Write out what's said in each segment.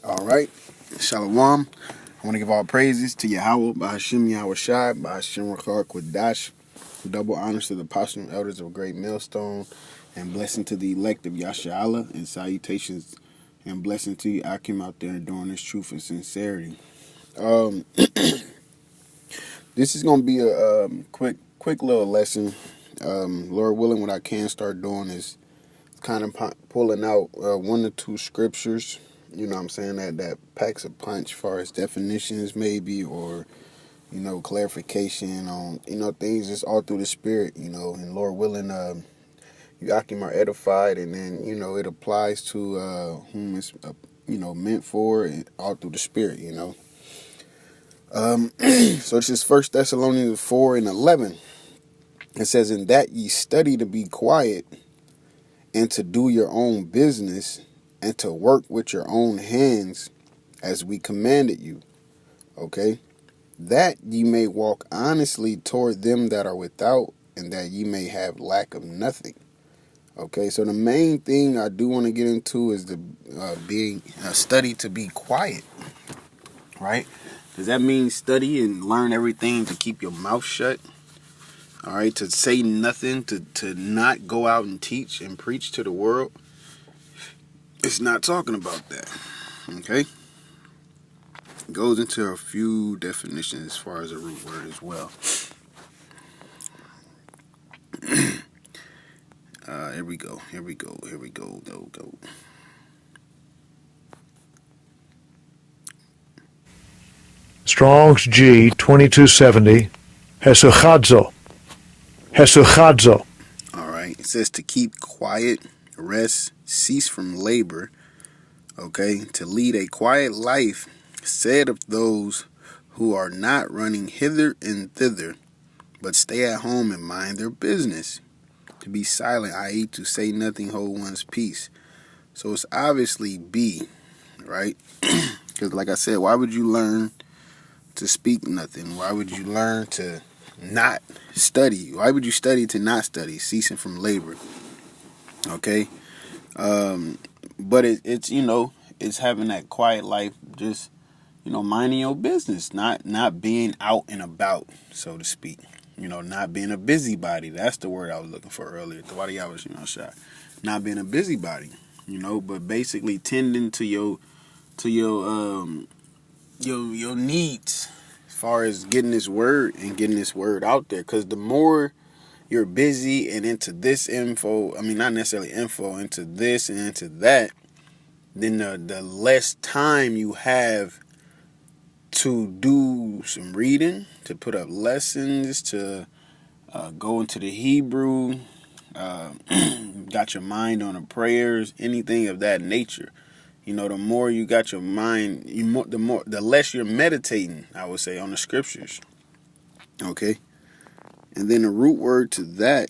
All right. Shalom. I want to give all praises to Yahawah, BAHASHAM, YAHAWASHI, BAHASHAM, QADASH. Double honors to the apostles and elders of Great Millstone, and blessing to the elect of Yashala, and salutations and blessing to you, Akim, out there doing this truth and sincerity. This is going to be a quick little lesson. Lord willing, what I can start doing is kind of pulling out one or two scriptures, you know what I'm saying, that packs a punch as far as definitions maybe, or, you know, clarification on, you know, things just all through the spirit, you know, and Lord willing, you Akim are edified, and then, you know, it applies to whom it's, you know, meant for, and all through the spirit, you know. So this is 1 Thessalonians 4:11. It says, "In that ye study to be quiet, and to do your own business, and to work with your own hands, as we commanded you." Okay? "That ye may walk honestly toward them that are without, and that ye may have lack of nothing." Okay, so the main thing I do want to get into is the being study to be quiet, right? Does that mean study and learn everything to keep your mouth shut? All right, to say nothing, to not go out and teach and preach to the world? It's not talking about that, okay? It goes into a few definitions as far as a root word as well. Here we go. Go. Strong's G 2270. Hesuchadzo. All right. It says to keep quiet, rest, cease from labor. Okay. To lead a quiet life, said of those who are not running hither and thither, but stay at home and mind their business. To be silent, i.e., to say nothing, hold one's peace. So it's obviously be, right? Because like I said, why would you learn to speak nothing? Why would you learn to not study? Why would you study to not study? Ceasing from labor. Okay? But it's, you know, it's having that quiet life, just, you know, minding your business, not being out and about, so to speak. You know, not being a busybody. That's the word I was looking for earlier. Not being a busybody, you know, but basically tending to your needs as far as getting this word and getting this word out there. Because the more you're busy and into this info, I mean, not necessarily info, into this and into that, then the less time you have to do some reading, to put up lessons, to go into the Hebrew, got your mind on the prayers, anything of that nature. You know, the more you got your mind, the less you're meditating, I would say, on the scriptures. Okay? And then the root word to that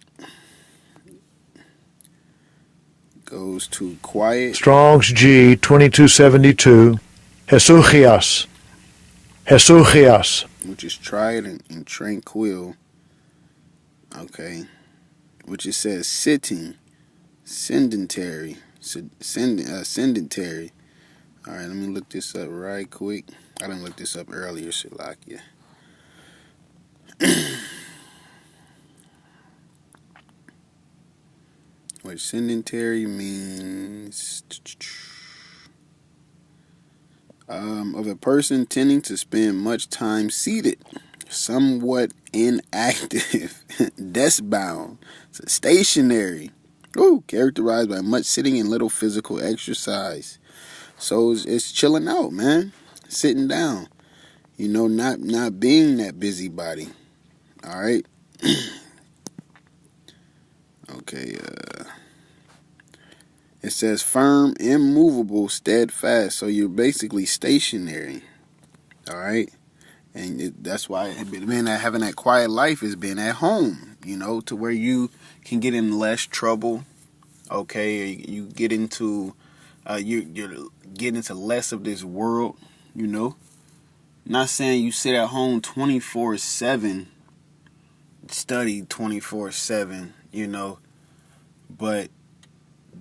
goes to quiet. Strong's G 2272. Hesuchias. Which is tried and tranquil. Okay? Which it says sitting, sedentary. Sedentary. All right, let me look this up right quick. I didn't look this up earlier, Shalakia. What sedentary means of a person tending to spend much time seated, somewhat inactive, desk-bound, stationary, characterized by much sitting and little physical exercise. So it's chilling out, man, sitting down, you know, not being that busybody. All right. Okay. It says firm, immovable, steadfast. So you're basically stationary. All right. And that's why having that quiet life is being at home, you know, to where you can get in less trouble. Okay. You get into, you're getting into less of this world, you know. Not saying you sit at home 24/7, study 24/7, you know, but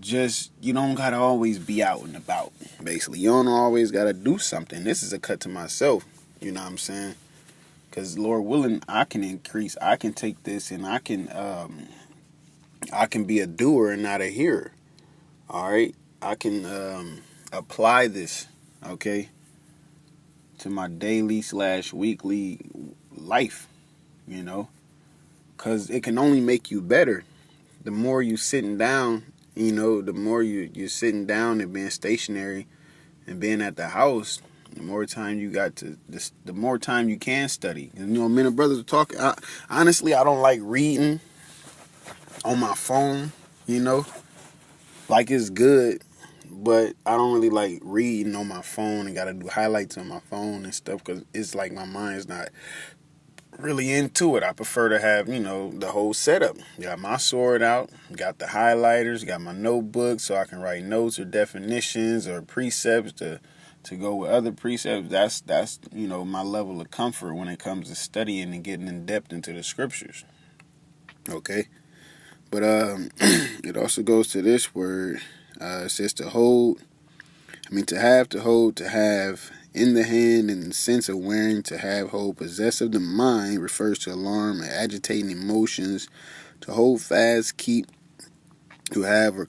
just, you don't gotta always be out and about. Basically, you don't always gotta do something. This is a cut to myself. You know what I'm saying? Because Lord willing, I can increase. I can take this and I can be a doer and not a hearer. All right, I can apply this, okay, to my daily / weekly life. You know, because it can only make you better. The more you sitting down, you know, the more you're sitting down and being stationary and being at the house, the more time you got to, the more time you can study. And, you know, men and brothers are talking. Honestly, I don't like reading on my phone, you know. Like, it's good, but I don't really like reading on my phone and got to do highlights on my phone and stuff because it's like my mind's not really into it. I prefer to have, you know, the whole setup. Got my sword out, got the highlighters, got my notebook so I can write notes or definitions or precepts to go with other precepts. That's you know, my level of comfort when it comes to studying and getting in depth into the scriptures. Okay, but it also goes to this word. It says to hold. I mean, to have, to hold, to have. In the hand, in the sense of wearing, to have, hold. Possess of the mind refers to alarm and agitating emotions. To hold fast, keep, to have, or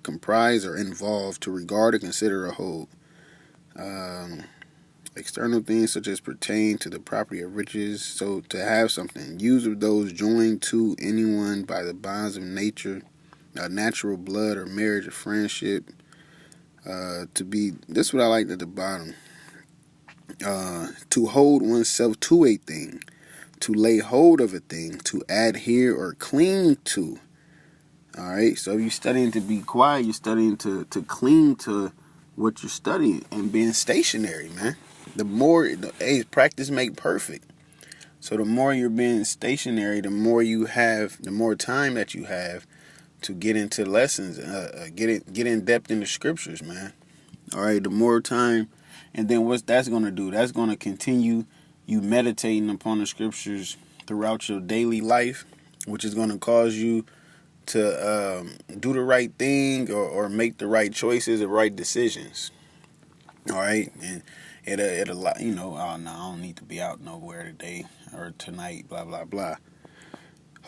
comprise or involve. To regard or consider or hold. External things such as pertain to the property of riches. So to have something. Use of those joined to anyone by the bonds of nature, natural blood or marriage or friendship. To be, this is what I like at the bottom. To hold oneself to a thing, to lay hold of a thing, to adhere or cling to. All right, so if you're studying to be quiet, you're studying to cling to what you're studying and being stationary, man. The more, practice make perfect. So the more you're being stationary, the more you have, the more time that you have to get into lessons, get in depth in the scriptures, man. All right, the more time, and then what's that's going to do? That's going to continue you meditating upon the scriptures throughout your daily life, which is going to cause you to do the right thing or make the right choices or right decisions. All right, and it'll, you know, oh no, I don't need to be out nowhere today or tonight, blah blah blah.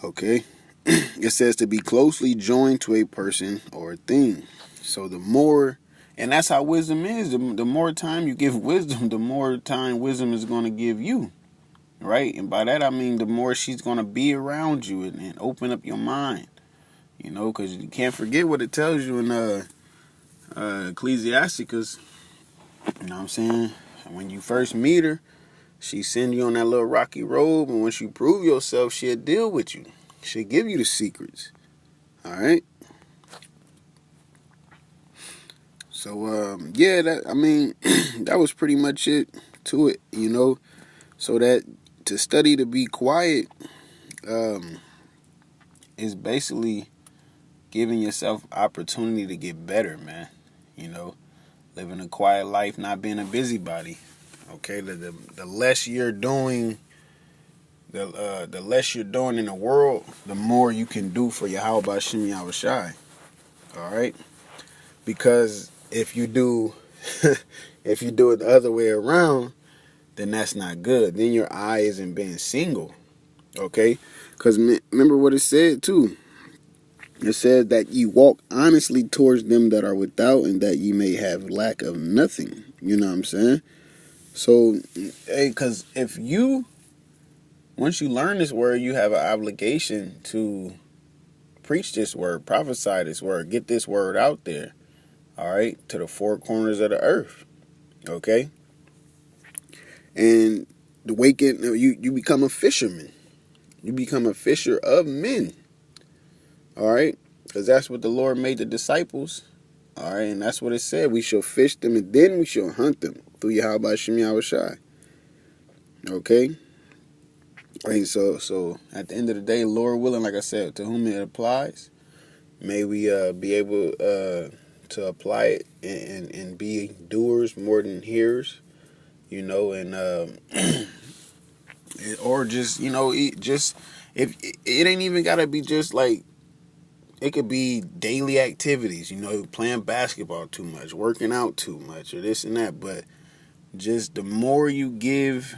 Okay. It says to be closely joined to a person or a thing. So the more, and that's how wisdom is. The more time you give wisdom, the more time wisdom is going to give you. Right? And by that I mean the more she's going to be around you and open up your mind. You know, because you can't forget what it tells you in Ecclesiasticus. You know what I'm saying? When you first meet her, she send you on that little rocky road, and once you prove yourself, she'll deal with you. She'll give you the secrets. All right. So yeah, that, I mean, that was pretty much it to it, you know. So that to study to be quiet is basically giving yourself opportunity to get better, man. You know, living a quiet life, not being a busybody. Okay, the less you're doing. The less you're doing in the world, the more you can do for YAHAWASHI. All right, because if you do, if you do it the other way around, then that's not good. Then your eye isn't being single. Okay, because remember what it said too. It said that you walk honestly towards them that are without, and that you may have lack of nothing. You know what I'm saying? So, hey, because if you once you learn this word, you have an obligation to preach this word, prophesy this word, get this word out there, all right, to the four corners of the earth, okay? And the waking, you become a fisherman. You become a fisher of men, all right? Because that's what the Lord made the disciples, all right? And that's what it said. We shall fish them, and then we shall hunt them through YAHAWASHI, okay? Right, so at the end of the day, Lord willing, like I said, to whom it applies, may we be able to apply it and be doers more than hearers, you know, and or just, you know, just if it ain't even gotta be just like It could be daily activities, playing basketball too much, working out too much, or this and that. But just the more you give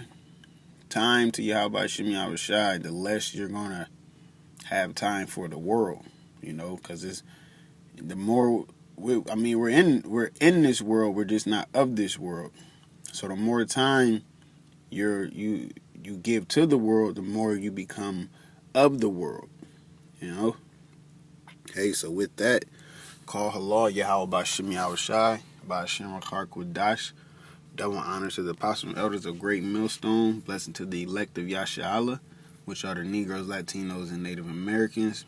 time to YAHAWASHI, the less you're going to have time for the world, because it's the more we're in this world, we're just not of this world. So the more time you give to the world, the more you become of the world, Okay, so with that, call halal Yahawah BAHASHAM YAHAWASHI BAHASHAM QADASH. Double honor to the apostles and elders of Great Millstone. Blessing to the elect of Yasha Allah, which are the Negroes, Latinos, and Native Americans.